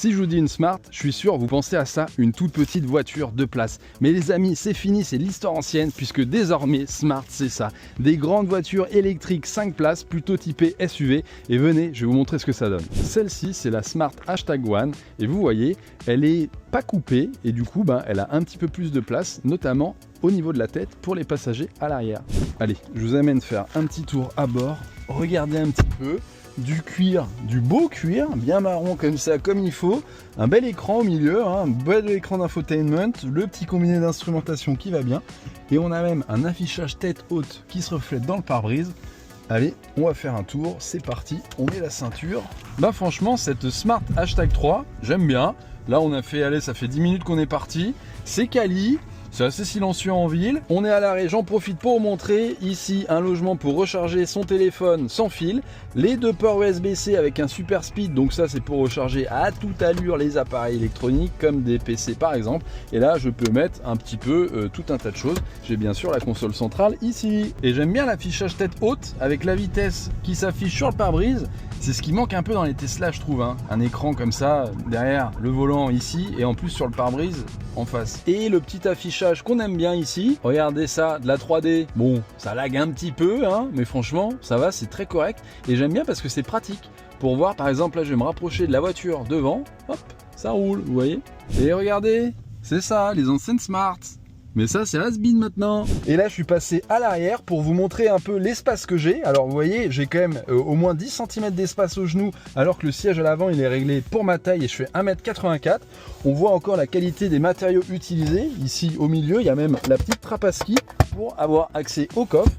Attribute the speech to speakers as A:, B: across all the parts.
A: Si je vous dis une Smart, je suis sûr vous pensez à ça, une toute petite voiture de place. Mais les amis, c'est fini, c'est l'histoire ancienne, puisque désormais Smart c'est ça. Des grandes voitures électriques 5 places, plutôt typées SUV. Et venez, je vais vous montrer ce que ça donne. Celle-ci, c'est la Smart #1. Et vous voyez, elle est pas coupée et du coup, elle a un petit peu plus de place, notamment au niveau de la tête pour les passagers à l'arrière. Allez, je vous amène faire un petit tour à bord. Regardez un petit peu. Du cuir, du beau cuir, bien marron comme ça, comme il faut. Un bel écran au milieu, un bel écran d'infotainment, le petit combiné d'instrumentation qui va bien. Et on a même un affichage tête haute qui se reflète dans le pare-brise. Allez, on va faire un tour, c'est parti, on met la ceinture. Franchement, cette Smart #3, j'aime bien. Là, on a fait, allez, ça fait 10 minutes qu'on est parti. C'est quali. C'est assez silencieux en ville. On est à l'arrêt, j'en profite pour vous montrer. Ici, un logement pour recharger son téléphone sans fil. Les 2 ports USB-C avec un super speed. Donc ça, c'est pour recharger à toute allure les appareils électroniques comme des PC par exemple. Et là, je peux mettre un petit peu tout un tas de choses. J'ai bien sûr la console centrale ici. Et j'aime bien l'affichage tête haute avec la vitesse qui s'affiche sur le pare-brise. C'est ce qui manque un peu dans les Tesla, je trouve. Un écran comme ça, derrière le volant ici, et en plus sur le pare-brise en face. Et le petit affichage qu'on aime bien ici. Regardez ça, de la 3D. Bon, ça lag un petit peu, mais franchement, ça va, c'est très correct. Et j'aime bien parce que c'est pratique. Pour voir, par exemple, là, je vais me rapprocher de la voiture devant. Hop, ça roule, vous voyez. Et regardez, c'est ça, les anciennes Smart. Mais ça, c'est has-been maintenant. Et là, je suis passé à l'arrière pour vous montrer un peu l'espace que j'ai. Alors, vous voyez, j'ai quand même au moins 10 cm d'espace au genou, alors que le siège à l'avant, il est réglé pour ma taille et je fais 1m84. On voit encore la qualité des matériaux utilisés. Ici, au milieu, il y a même la petite trappe à ski pour avoir accès au coffre.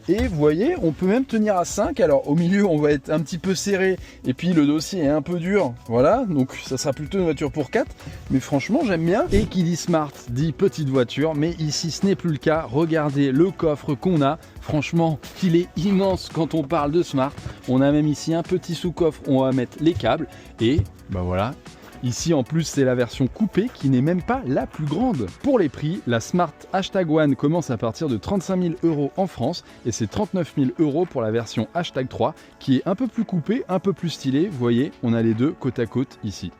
A: Et vous voyez, on peut même tenir à 5. Alors au milieu, on va être un petit peu serré. Et puis le dossier est un peu dur. Voilà, donc ça sera plutôt une voiture pour 4. Mais franchement, j'aime bien. Et qui dit Smart dit petite voiture. Mais ici, ce n'est plus le cas. Regardez le coffre qu'on a. Franchement, il est immense quand on parle de Smart. On a même ici un petit sous-coffre où on va mettre les câbles. Et voilà. Ici en plus c'est la version coupée qui n'est même pas la plus grande. Pour les prix, la Smart #1 commence à partir de 35 000 € en France et c'est 39 000 € pour la version #3 qui est un peu plus coupée, un peu plus stylée. Vous voyez, on a les deux côte à côte ici.